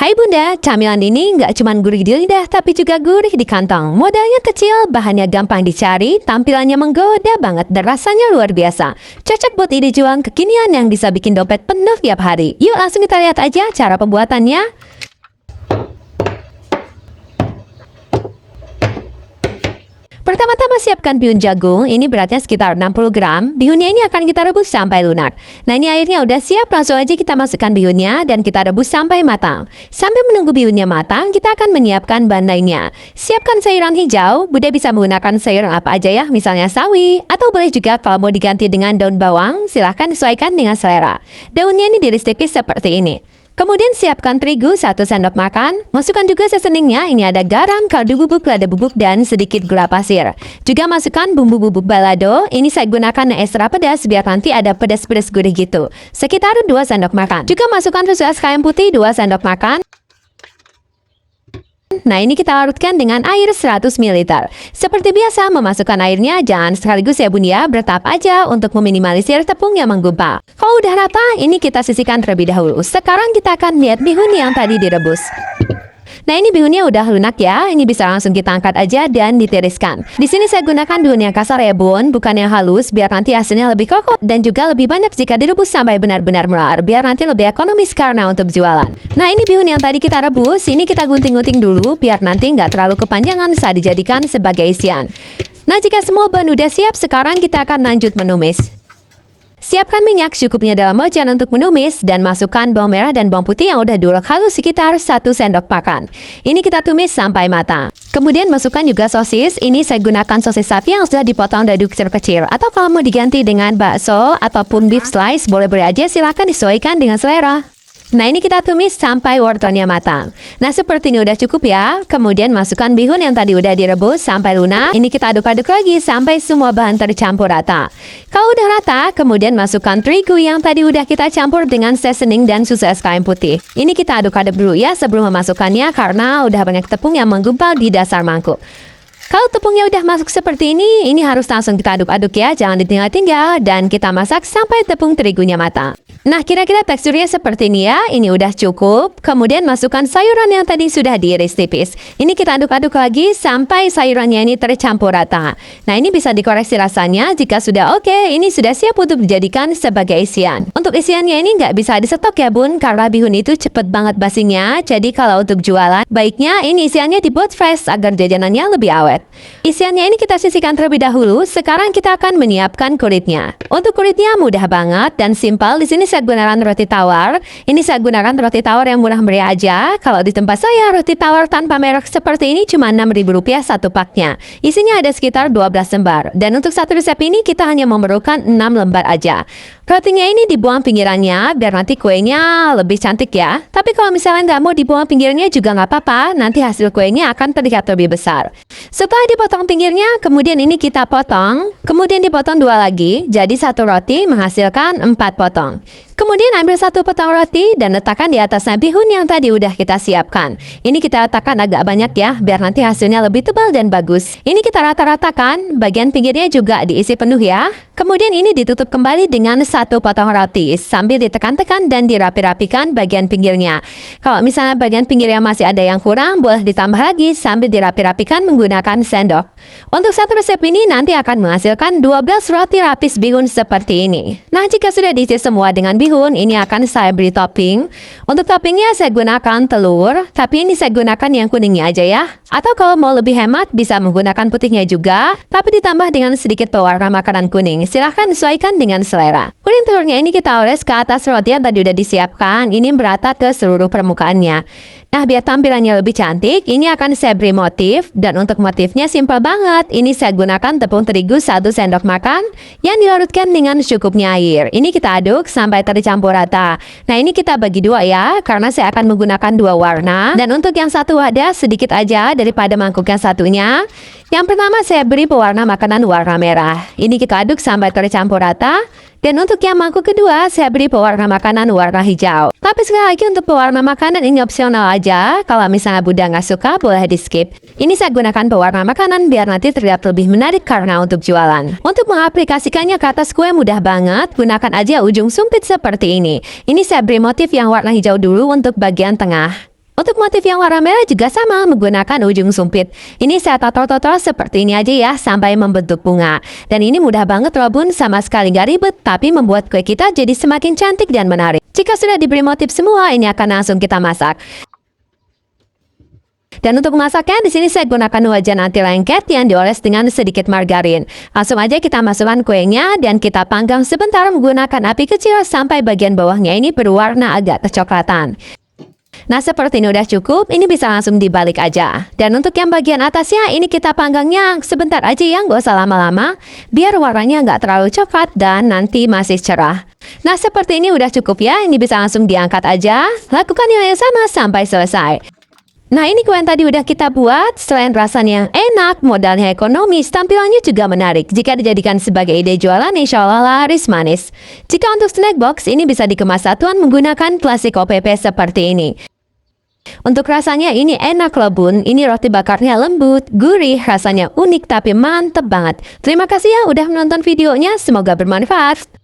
Hai Bunda, camilan ini nggak cuma gurih di lidah tapi juga gurih di kantong. Modalnya kecil, bahannya gampang dicari, tampilannya menggoda banget dan rasanya luar biasa. Cocok buat ide jualan kekinian yang bisa bikin dompet penuh tiap hari. Yuk langsung kita lihat aja cara pembuatannya. Pertama-tama siapkan bihun jagung, ini beratnya sekitar 60 gram. Bihunnya ini akan kita rebus sampai lunak. Nah ini airnya udah siap, langsung aja kita masukkan bihunnya dan kita rebus sampai matang. Sambil menunggu bihunnya matang, kita akan menyiapkan bahan lainnya. Siapkan sayuran hijau, Bunda bisa menggunakan sayuran apa aja ya, misalnya sawi. Atau boleh juga kalau mau diganti dengan daun bawang, silahkan sesuaikan dengan selera. Daunnya ini diiris tipis seperti ini. Kemudian siapkan terigu 1 sendok makan. Masukkan juga seasoningnya, ini ada garam, kaldu bubuk, lada bubuk, dan sedikit gula pasir. Juga masukkan bumbu bubuk balado. Ini saya gunakan yang ekstra pedas biar nanti ada pedas-pedas gurih gitu. Sekitar 2 sendok makan. Juga masukkan susu es krim putih 2 sendok makan. Nah ini kita larutkan dengan air 100 ml. Seperti biasa memasukkan airnya jangan sekaligus ya Bun ya, bertahap aja untuk meminimalisir tepung yang menggumpal. Kalau udah rata, ini kita sisihkan terlebih dahulu. Sekarang kita akan lihat bihun yang tadi direbus. Nah ini bihunnya udah lunak ya, ini bisa langsung kita angkat aja dan ditiriskan. Di sini saya gunakan bihun yang kasar ya Bun, bukan yang halus, biar nanti hasilnya lebih kokoh dan juga lebih banyak jika direbus sampai benar-benar melar, biar nanti lebih ekonomis karena untuk jualan. Nah ini bihun yang tadi kita rebus, ini kita gunting-gunting dulu biar nanti nggak terlalu kepanjangan saat dijadikan sebagai isian. Nah jika semua bahan udah siap, sekarang kita akan lanjut menumis. Siapkan minyak secukupnya dalam wajan untuk menumis dan masukkan bawang merah dan bawang putih yang udah diulek halus sekitar 1 sendok makan. Ini kita tumis sampai matang. Kemudian masukkan juga sosis. Ini saya gunakan sosis sapi yang sudah dipotong dadu kecil-kecil. Atau kalau mau diganti dengan bakso ataupun beef slice, boleh-boleh aja, silahkan disesuaikan dengan selera. Nah ini kita tumis sampai wortelnya matang. Nah seperti ini udah cukup ya. Kemudian masukkan bihun yang tadi udah direbus sampai lunak. Ini kita aduk-aduk lagi sampai semua bahan tercampur rata. Kalau udah rata, kemudian masukkan terigu yang tadi udah kita campur dengan seasoning dan susu es krim putih. Ini kita aduk-aduk dulu ya sebelum memasukkannya karena udah banyak tepung yang menggumpal di dasar mangkuk. Kalau tepungnya udah masuk seperti ini harus langsung kita aduk-aduk ya, jangan ditinggal-tinggal, dan kita masak sampai tepung terigunya matang. Nah, kira-kira teksturnya seperti ini ya, ini udah cukup. Kemudian masukkan sayuran yang tadi sudah diiris tipis. Ini kita aduk-aduk lagi sampai sayurannya ini tercampur rata. Nah, ini bisa dikoreksi rasanya jika sudah oke, ini sudah siap untuk dijadikan sebagai isian. Untuk isiannya ini nggak bisa disetok ya Bun, karena bihun itu cepet banget basinya. Jadi kalau untuk jualan, baiknya ini isiannya dibuat fresh agar jajanannya lebih awet. Isiannya ini kita sisihkan terlebih dahulu. Sekarang kita akan menyiapkan kulitnya. Untuk kulitnya mudah banget dan simpel. Di sini saya gunakan roti tawar. Ini saya gunakan roti tawar yang murah meriah aja. Kalau di tempat saya roti tawar tanpa merek seperti ini cuma Rp6.000 satu paknya. Isinya ada sekitar 12 lembar. Dan untuk satu resep ini kita hanya memerlukan 6 lembar aja. Rotinya ini dibuang pinggirannya biar nanti kuenya lebih cantik ya. Tapi kalau misalnya nggak mau dibuang pinggirnya juga nggak apa-apa. Nanti hasil kuenya akan terlihat lebih besar. Setelah dipotong pinggirnya, kemudian ini kita potong. Kemudian dipotong 2 lagi. Jadi satu roti menghasilkan 4 potong. Kemudian ambil 1 potong roti dan letakkan di atasnya bihun yang tadi udah kita siapkan. Ini kita letakkan agak banyak ya, biar nanti hasilnya lebih tebal dan bagus. Ini kita rata-ratakan, bagian pinggirnya juga diisi penuh ya. Kemudian ini ditutup kembali dengan 1 potong roti, sambil ditekan-tekan dan dirapi-rapikan bagian pinggirnya. Kalau misalnya bagian pinggirnya masih ada yang kurang, boleh ditambah lagi sambil dirapi-rapikan menggunakan sendok. Untuk satu resep ini nanti akan menghasilkan 12 roti lapis bihun seperti ini. Nah, jika sudah diisi semua dengan bihun, ini akan saya beri topping. Untuk toppingnya saya gunakan telur, tapi ini saya gunakan yang kuningnya aja ya. Atau kalau mau lebih hemat, bisa menggunakan putihnya juga, tapi ditambah dengan sedikit pewarna makanan kuning. Silahkan sesuaikan dengan selera. Kuning telurnya ini kita oles ke atas roti yang tadi udah disiapkan. Ini merata ke seluruh permukaannya. Nah, biar tampilannya lebih cantik, ini akan saya beri motif. Dan untuk motifnya simpel banget. Ini saya gunakan tepung terigu 1 sendok makan yang dilarutkan dengan secukupnya air. Ini kita aduk sampai tercampur rata. Nah, ini kita bagi 2 ya, karena saya akan menggunakan 2 warna. Dan untuk yang satu wadah sedikit aja daripada mangkuk yang satunya. Yang pertama saya beri pewarna makanan warna merah. Ini kita aduk sampai tercampur rata. Dan untuk yang mangkuk kedua, saya beri pewarna makanan warna hijau. Tapi sekali lagi untuk pewarna makanan ini opsional aja. Kalau misalnya Bunda nggak suka, boleh di skip. Ini saya gunakan pewarna makanan biar nanti terlihat lebih menarik karena untuk jualan. Untuk mengaplikasikannya ke atas kue mudah banget. Gunakan aja ujung sumpit seperti ini. Ini saya beri motif yang warna hijau dulu untuk bagian tengah. Untuk motif yang warna merah juga sama, menggunakan ujung sumpit. Ini saya totor-totor seperti ini aja ya, sampai membentuk bunga. Dan ini mudah banget loh bun, sama sekali gak ribet, tapi membuat kue kita jadi semakin cantik dan menarik. Jika sudah diberi motif semua, ini akan langsung kita masak. Dan untuk masaknya, di sini saya gunakan wajan anti lengket yang dioles dengan sedikit margarin. Langsung aja kita masukkan kuenya dan kita panggang sebentar menggunakan api kecil sampai bagian bawahnya ini berwarna agak kecoklatan. Nah seperti ini udah cukup, ini bisa langsung dibalik aja. Dan untuk yang bagian atasnya ini kita panggangnya sebentar aja ya, nggak usah lama-lama, biar warnanya nggak terlalu coklat dan nanti masih cerah. Nah seperti ini udah cukup ya, ini bisa langsung diangkat aja. Lakukan yang sama sampai selesai. Nah ini kue yang tadi udah kita buat, selain rasanya yang enak, modalnya ekonomis, tampilannya juga menarik. Jika dijadikan sebagai ide jualan, insya Allah laris manis. Jika untuk snack box, ini bisa dikemas satuan menggunakan plastik OPP seperti ini. Untuk rasanya ini enak loh bun, ini roti bakarnya lembut, gurih, rasanya unik tapi mantep banget. Terima kasih ya udah menonton videonya, semoga bermanfaat.